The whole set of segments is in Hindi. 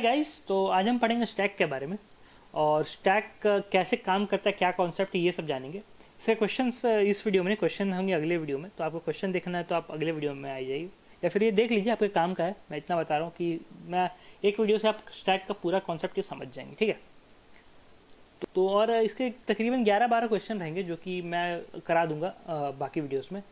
गाइस, तो आज हम पढ़ेंगे स्टैक के बारे में। और स्टैक कैसे काम करता है, क्या कॉन्सेप्ट है, ये सब जानेंगे। इसके क्वेश्चंस इस वीडियो में नहीं, क्वेश्चन होंगे अगले वीडियो में। तो आपको क्वेश्चन देखना है तो आप अगले वीडियो में आ जाइए, या फिर ये देख लीजिए, आपके काम का है। मैं इतना बता रहा हूँ कि मैं एक वीडियो से आप स्टैक का पूरा कॉन्सेप्ट ये समझ जाएंगे, ठीक है। तो और इसके तकरीबन 11-12 क्वेश्चन रहेंगे जो कि मैं करा दूंगा बाकी वीडियोस में।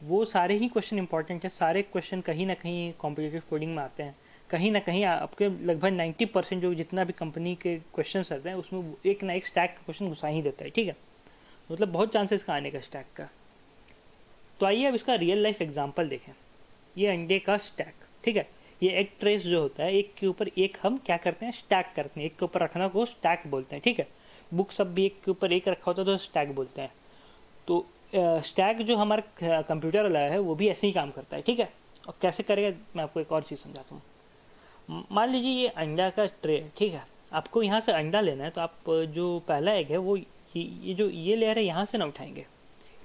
वो सारे ही क्वेश्चन इंपॉर्टेंट है, सारे क्वेश्चन कहीं ना कहीं कॉम्पिटिटिव कोडिंग में आते हैं। कहीं ना कहीं आपके लगभग 90% जो जितना भी कंपनी के क्वेश्चन रहते हैं उसमें एक ना एक स्टैक का क्वेश्चन घुसा ही देता है, ठीक है। मतलब बहुत चांसेस का आने का स्टैक का। तो आइए अब इसका रियल लाइफ एग्जांपल देखें। ये अंडे का स्टैक, ठीक है। ये एक ट्रेस जो होता है, एक के ऊपर एक हम क्या करते हैं, स्टैक करते हैं। एक के ऊपर रखना को स्टैक बोलते हैं, ठीक है। बुक सब भी एक के ऊपर एक रखा होता है तो स्टैक बोलते हैं। तो स्टैक जो हमारा कंप्यूटर वाला है वो भी ऐसे ही काम करता है, ठीक है। और कैसे करेगा मैं आपको एक और चीज़ समझाता हूँ। मान लीजिए ये अंडा का ट्रे है, ठीक है। आपको यहाँ से अंडा लेना है तो आप जो पहला एग है वो ये जो ये लेयर है यहाँ से ना उठाएंगे।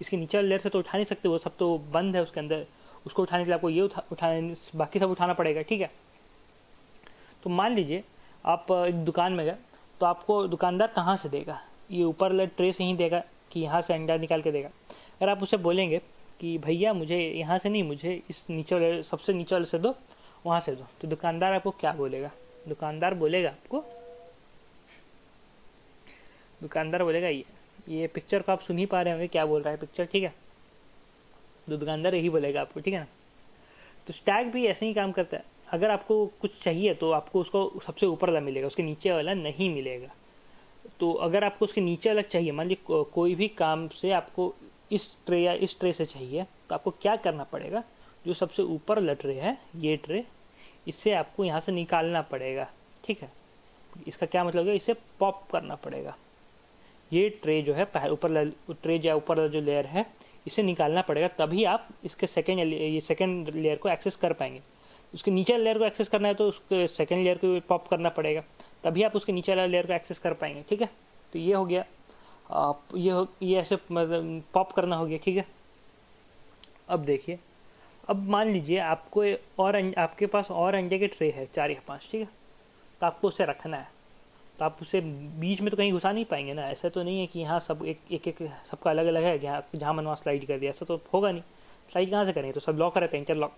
इसके नीचे वाले लेयर से तो उठा नहीं सकते, वो सब तो बंद है उसके अंदर। उसको उठाने के लिए आपको ये उठाने बाकी सब उठाना पड़ेगा, ठीक है। तो मान लीजिए आप एक दुकान में गए तो आपको दुकानदार कहाँ से देगा, ये ऊपर वाले ट्रे से ही देगा कि यहाँ से अंडा निकाल के देगा। अगर आप उसे बोलेंगे कि भैया मुझे यहाँ से नहीं, मुझे इस नीचे वाले सबसे नीचे वाले से दो, वहाँ से दो, तो दुकानदार आपको क्या बोलेगा? दुकानदार बोलेगा ये पिक्चर को आप सुन ही पा रहे होंगे क्या बोल रहा है पिक्चर, ठीक है। तो दुकानदार यही बोलेगा आपको, ठीक है ना। तो स्टैक भी ऐसे ही काम करता है। अगर आपको कुछ चाहिए तो आपको उसको सबसे ऊपर वाला मिलेगा, उसके नीचे वाला नहीं मिलेगा। तो अगर आपको उसके नीचे वाला चाहिए, मान लीजिए कोई भी काम से आपको इस ट्रे या इस ट्रे से चाहिए, तो आपको क्या करना पड़ेगा? जो सबसे ऊपर वाला ट्रे है, ये ट्रे, इससे आपको यहाँ से निकालना पड़ेगा, ठीक है। इसका क्या मतलब है? इसे पॉप करना पड़ेगा। ये ट्रे जो है ऊपर ट्रे या ऊपर जो लेयर है, इसे निकालना पड़ेगा, तभी आप इसके सेकेंड लेयर को एक्सेस कर पाएंगे। उसके नीचे लेयर को एक्सेस करना है तो उसके सेकेंड लेयर को पॉप करना पड़ेगा, तभी आप उसके नीचे वाला लेयर को एक्सेस कर पाएंगे, ठीक है। तो ये हो गया, आप ये ऐसे मतलब पॉप करना हो गया, ठीक है। अब देखिए, अब मान लीजिए आपको और आपके पास और अंडे के ट्रे है 4 या 5, ठीक है। तो आपको उसे रखना है, तो आप उसे बीच में तो कहीं घुसा नहीं पाएंगे ना। ऐसा तो नहीं है कि यहाँ सब एक सबका अलग अलग है, जहाँ मन वहाँ स्लाइड कर दिया, ऐसा तो होगा नहीं। स्लाइड कहाँ से करेंगे? तो सब लॉक रहते हैं, इंटरलॉक।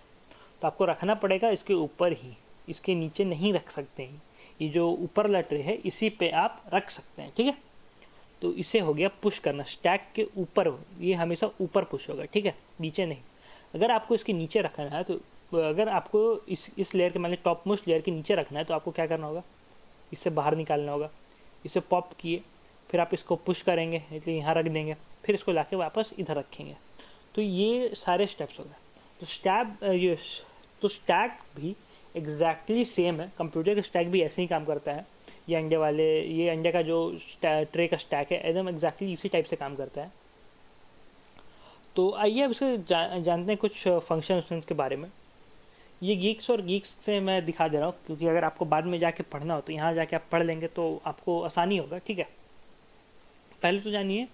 तो आपको रखना पड़ेगा इसके ऊपर ही, इसके नीचे नहीं रख सकते हैं। ये जो ऊपर वाला ट्रे है इसी पे आप रख सकते हैं, ठीक है। तो इसे हो गया पुश करना, स्टैक के ऊपर। ये हमेशा ऊपर पुश होगा, ठीक है, नीचे नहीं। अगर आपको इसके नीचे रखना है तो अगर आपको इस लेयर के मान लीजिए टॉप मोस्ट लेयर के नीचे रखना है तो आपको क्या करना होगा? इसे बाहर निकालना होगा। इसे पॉप किए, फिर आप इसको पुश करेंगे, इसलिए यहाँ रख देंगे, फिर इसको लाके वापस इधर रखेंगे। तो ये सारे स्टेप्स हो गए। तो स्टैक भी एग्जैक्टली सेम है। कंप्यूटर का स्टैक भी ऐसे ही काम करता है। ये अंडे का जो ट्रे का स्टैक है एकदम एग्जैक्टली इसी टाइप से काम करता है। तो आइए अब इसके जानते हैं कुछ फंक्शन के बारे में। ये गीक्स और गीक्स से मैं दिखा दे रहा हूँ, क्योंकि अगर आपको बाद में जाके पढ़ना हो तो यहाँ जाके आप पढ़ लेंगे तो आपको आसानी होगा, ठीक है। पहले तो जानिए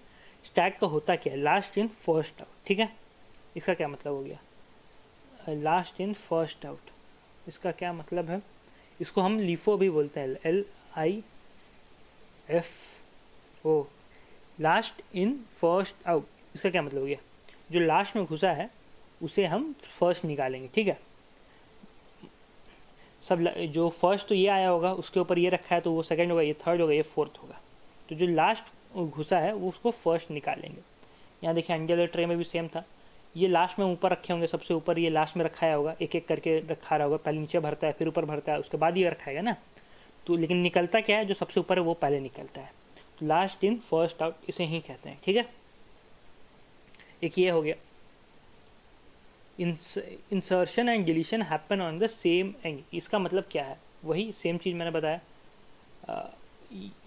स्टैक का होता क्या है। लास्ट इन फर्स्ट आउट, ठीक है। इसका क्या मतलब हो गया? लास्ट इन फर्स्ट आउट, इसका क्या मतलब है? इसको हम लीफो भी बोलते हैं, LIFO, last in first out. इसका क्या मतलब हो गया? जो लास्ट में घुसा है उसे हम फर्स्ट निकालेंगे, ठीक है। जो फर्स्ट तो ये आया होगा, उसके ऊपर ये रखा है तो वो सेकंड होगा, ये थर्ड होगा, ये फोर्थ होगा। तो जो लास्ट घुसा है वो उसको फर्स्ट निकालेंगे। यहाँ देखिए अंडे वाले ट्रे में भी सेम था। ये लास्ट में ऊपर रखे होंगे, सबसे ऊपर ये लास्ट में रखाया होगा, एक एक करके रखा रहा होगा। पहले नीचे भरता है, फिर ऊपर भरता है, उसके बाद ये रखाएगा ना। तो लेकिन निकलता क्या है? जो सबसे ऊपर है वो पहले निकलता है। तो लास्ट इन फर्स्ट आउट इसे ही कहते हैं, ठीक है। एक ये हो गया। Insertion and deletion happen on the same and. इसका मतलब क्या है? वही सेम चीज़ मैंने बताया।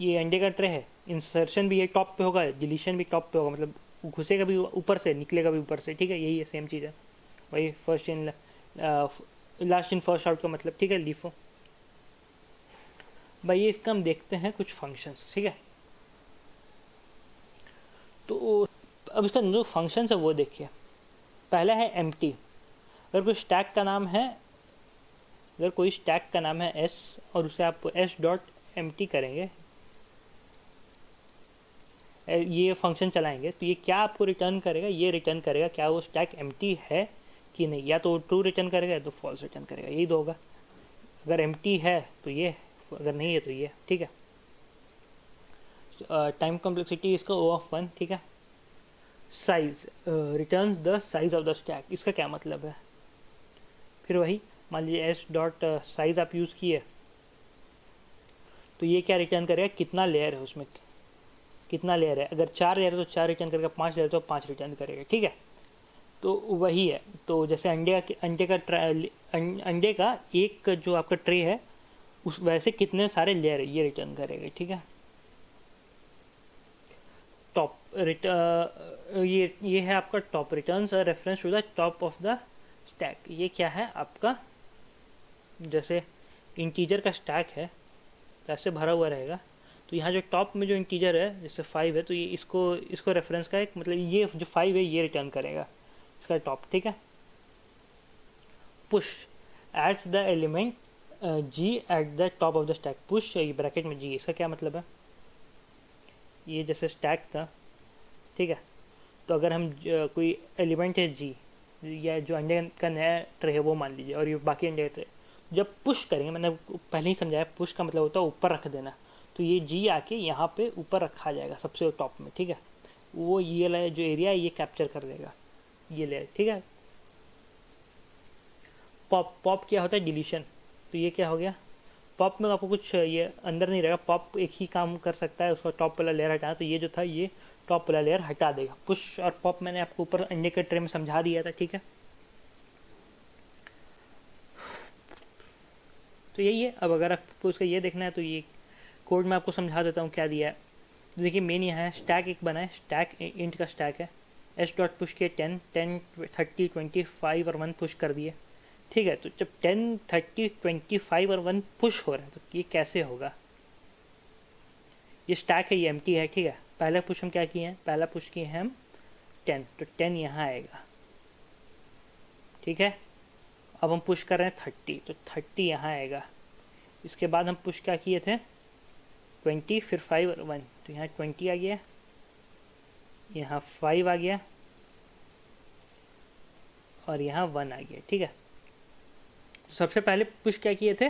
ये अंडे का ट्रे है, इंसर्शन भी ये टॉप पे होगा, डिलीशन भी टॉप पे होगा, मतलब घुसेगा भी ऊपर से, निकलेगा भी ऊपर से, ठीक है। यही है, सेम चीज़ है। वही first in last in first out का मतलब, ठीक है, लीफो। भाई ये इसका हम देखते हैं कुछ फंक्शंस, ठीक है। तो अब इसका जो फंक्शंस है वो देखिए। पहला है एम्प्टी। अगर कोई स्टैक का नाम है अगर कोई स्टैक का नाम है एस और उसे आप एस डॉट एम टी करेंगे, ये फंक्शन चलाएंगे, तो ये क्या आपको रिटर्न करेगा, ये रिटर्न करेगा क्या वो स्टैक एम्प्टी है कि नहीं। या तो ट्रू रिटर्न करेगा या तो फॉल्स रिटर्न करेगा, यही दो होगा। अगर एम्प्टी है तो ये, अगर नहीं है तो ये, ठीक है। टाइम कॉम्प्लेक्सिटी इसका ओ ऑफ 1, ठीक है। Size returns the size of the stack, इसका क्या मतलब है। फिर वही मान लीजिए एस डॉट साइज आप यूज़ किए, तो ये क्या रिटर्न करेगा, कितना लेयर है उसमें, कितना लेयर है। अगर 4 लेयर है तो 4 रिटर्न करेगा, 5 लेयर तो 5 रिटर्न करेगा, ठीक है। तो वही है। तो जैसे अंडे का एक जो आपका ट्रे है उस वैसे कितने सारे लेयर ये रिटर्न करेगा, ठीक है। टॉप ये है आपका top, returns reference to the top of the stack. ये क्या है आपका, जैसे इंटीजर का स्टैक है तो ऐसे भरा हुआ रहेगा, तो यहाँ जो टॉप में जो इंटीजर है जैसे 5 है, तो ये इसको रेफरेंस का एक मतलब ये जो 5 है ये रिटर्न करेगा इसका टॉप, ठीक है। Push adds the element G at the top of the stack, push ये ब्रैकेट में जी, इसका क्या मतलब है, ये जैसे स्टैक था, ठीक है। तो अगर हम कोई एलिमेंट है जी, या जो अंडे का नया ट्रे है वो मान लीजिए, और ये बाकी अंडे का ट्रे, जब पुश करेंगे, मैंने पहले ही समझाया पुश का मतलब होता है ऊपर रख देना, तो ये जी आके यहाँ पे ऊपर रखा जाएगा सबसे टॉप में, ठीक है। वो ये जो एरिया है ये कैप्चर कर देगा, ये लेयर, ठीक है। पॉप क्या होता है, डिलीशन। तो ये क्या हो गया, पॉप में आपको कुछ ये अंदर नहीं रहेगा, पॉप एक ही काम कर सकता है, उसका टॉप वाला लेयर हटाना, तो ये जो था ये टॉप वाला लेयर हटा देगा। पुश और पॉप मैंने आपको ऊपर अंडे के ट्रे में समझा दिया था, ठीक है। तो यही है। अब अगर आपको उसका ये देखना है तो ये कोड में आपको समझा देता हूँ क्या दिया है। तो देखिए मेन यहाँ है स्टैक एक बना है, स्टैक इंट का स्टैक है, एस डॉट पुश किए 10 10 30 25 और 1 पुश कर दिए, ठीक है। तो जब 10 30 25 और 1 पुश हो रहा है तो ये कैसे होगा, ये स्टैक है ये एम्प्टी है, ठीक है। पहला पुश हम क्या किए हैं, पहला पुश किए हैं हम 10, तो 10 यहाँ आएगा, ठीक है। अब हम पुश कर रहे हैं 30, तो 30 यहाँ आएगा। इसके बाद हम पुश क्या किए थे 20, फिर 5 और 1, तो यहाँ 20 आ गया, यहाँ 5 आ गया और यहाँ 1 आ गया, ठीक है। तो सबसे पहले पुश क्या किए थे,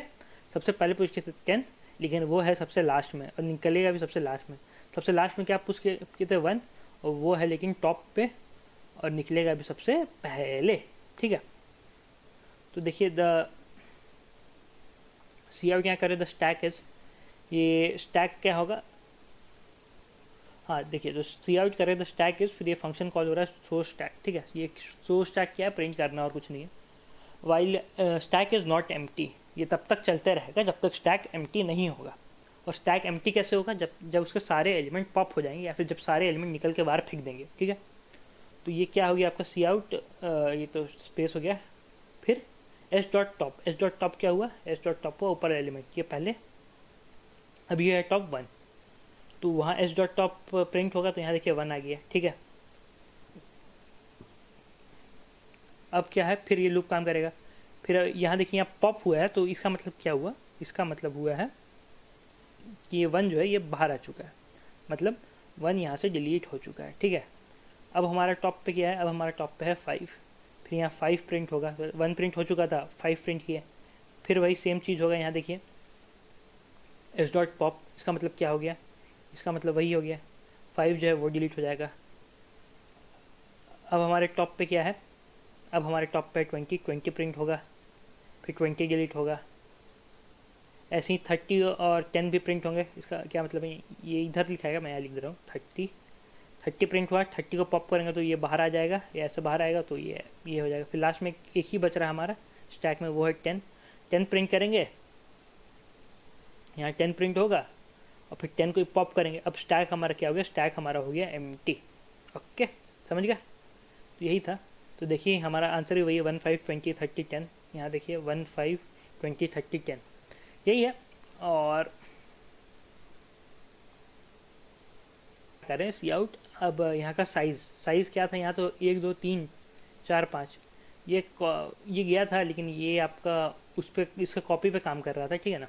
सबसे पहले पुश किए थे 10, लेकिन वो है सबसे लास्ट में और निकलेगा भी सबसे लास्ट में। सबसे लास्ट में क्या पुश किए थे 1, और वो है लेकिन टॉप पे और निकलेगा भी सबसे पहले, ठीक है। तो देखिए द सी आउट क्या करे, द स्टैक इज, ये स्टैक क्या होगा, हाँ देखिए जो सी आउट करे द स्टैक इज, फिर ये फंक्शन कॉल हो रहा है सो स्टैक, ठीक है। ये सो स्टैक क्या है, प्रिंट करना और कुछ नहीं है। While stack is not empty, ये तब तक चलते रहेगा जब तक स्टैक एम्प्टी नहीं होगा। और स्टैक एम्प्टी कैसे होगा, जब उसके सारे एलिमेंट पॉप हो जाएंगे या फिर जब सारे एलिमेंट निकल के बाहर फेंक देंगे, ठीक है। तो ये क्या हो गया आपका सी आउट, ये तो स्पेस हो गया, फिर S dot top, S dot top क्या हुआ, एस डॉट टॉप हुआ ऊपर एलिमेंट, ये पहले, अब ये है टॉप 1, तो वहाँ एस डॉट टॉप प्रिंट होगा, तो यहाँ देखिए 1 आ गया, ठीक है। अब क्या है, फिर ये लूप काम करेगा, फिर यहाँ देखिए यहाँ पॉप हुआ है, तो इसका मतलब क्या हुआ, इसका मतलब हुआ है कि ये 1 जो है ये बाहर आ चुका है, मतलब 1 यहाँ से डिलीट हो चुका है, ठीक है। अब हमारा टॉप पे क्या है, अब हमारा टॉप पे है 5, फिर यहाँ 5 प्रिंट होगा, 1 प्रिंट हो चुका था, 5 प्रिंट किया, फिर वही सेम चीज़ होगा, यहाँ देखिए एस डॉट पॉप, इसका मतलब क्या हो गया, इसका मतलब वही हो गया, 5 जो है वो डिलीट हो जाएगा। अब हमारे टॉप पे क्या है, अब हमारे टॉप पे 20 प्रिंट होगा, फिर 20 डिलीट होगा, ऐसे ही 30 और 10 भी प्रिंट होंगे। इसका क्या मतलब है, ये इधर लिखाएगा, मैं यहाँ लिख दे रहा हूँ 30 प्रिंट हुआ, 30 को पॉप करेंगे तो ये बाहर आ जाएगा, या ऐसे बाहर आएगा तो ये हो जाएगा। फिर लास्ट में एक ही बच रहा है हमारा स्टैक में, वो है 10 प्रिंट करेंगे, यहाँ 10 प्रिंट होगा और फिर 10 को पॉप करेंगे। अब स्टैक हमारा क्या हो गया, स्टैक हमारा हो गया एम्प्टी, ओके समझ गया। तो यही था। तो देखिए हमारा आंसर भी वही है, 1 5 20 30 10, यहाँ देखिए 1 5 20 30 10, यही है। और करें सी आउट, अब यहाँ का साइज़ क्या था, यहाँ तो 1 2 3 4 5 ये गया था, लेकिन ये आपका उस पर इसका कॉपी पे काम कर रहा था, ठीक है ना।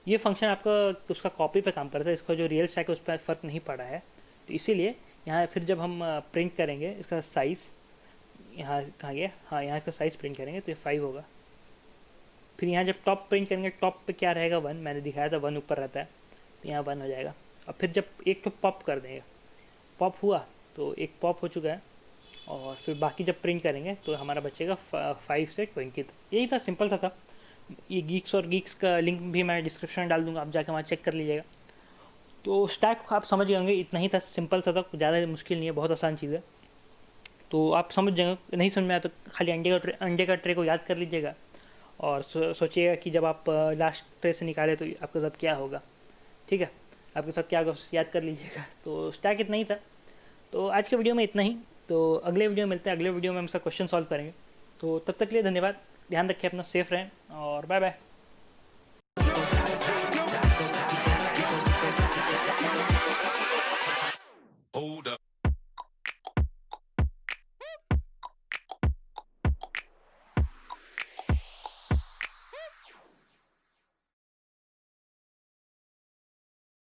ये फंक्शन आपका उसका कॉपी पे काम कर रहा था, इसका जो रियल स्टैक है उस पर फ़र्क नहीं पड़ा है। तो इसीलिए यहाँ फिर जब हम प्रिंट करेंगे इसका साइज़, यहाँ कहाँ गया, हाँ यहाँ इसका साइज़ प्रिंट करेंगे तो ये 5 होगा। फिर यहाँ जब टॉप प्रिंट करेंगे, टॉप पे क्या रहेगा 1, मैंने दिखाया था 1 ऊपर रहता है, तो यहाँ 1 हो जाएगा। अब फिर जब एक तो पॉप कर देंगे, पॉप हुआ तो एक पॉप हो चुका है, और फिर बाकी जब प्रिंट करेंगे तो हमारा बचेगा 5 से 20 तक। यही था, सिंपल सा था। ये गीक्स और गीक्स का लिंक भी मैं डिस्क्रिप्शन में डाल दूँगा, आप जाकर वहाँ चेक कर लीजिएगा। तो स्टैक आप समझ गए होंगे, इतना ही था, सिंपल सा था, ज़्यादा मुश्किल नहीं है, बहुत आसान चीज़ है। तो आप समझ जाएंगे, नहीं समझ में आया तो खाली अंडे का ट्रे को याद कर लीजिएगा, और सोचिएगा कि जब आप लास्ट ट्रे से निकाले तो आपके साथ क्या होगा, ठीक है, आपके साथ क्या होगा याद कर लीजिएगा। तो स्टैक इतना ही था। तो आज के वीडियो में इतना ही। तो अगले वीडियो में मिलते हैं, अगले वीडियो में हम सब क्वेश्चन सॉल्व करेंगे। तो तब तक के लिए धन्यवाद, ध्यान रखें अपना, सेफ रहें, और बाय बाय।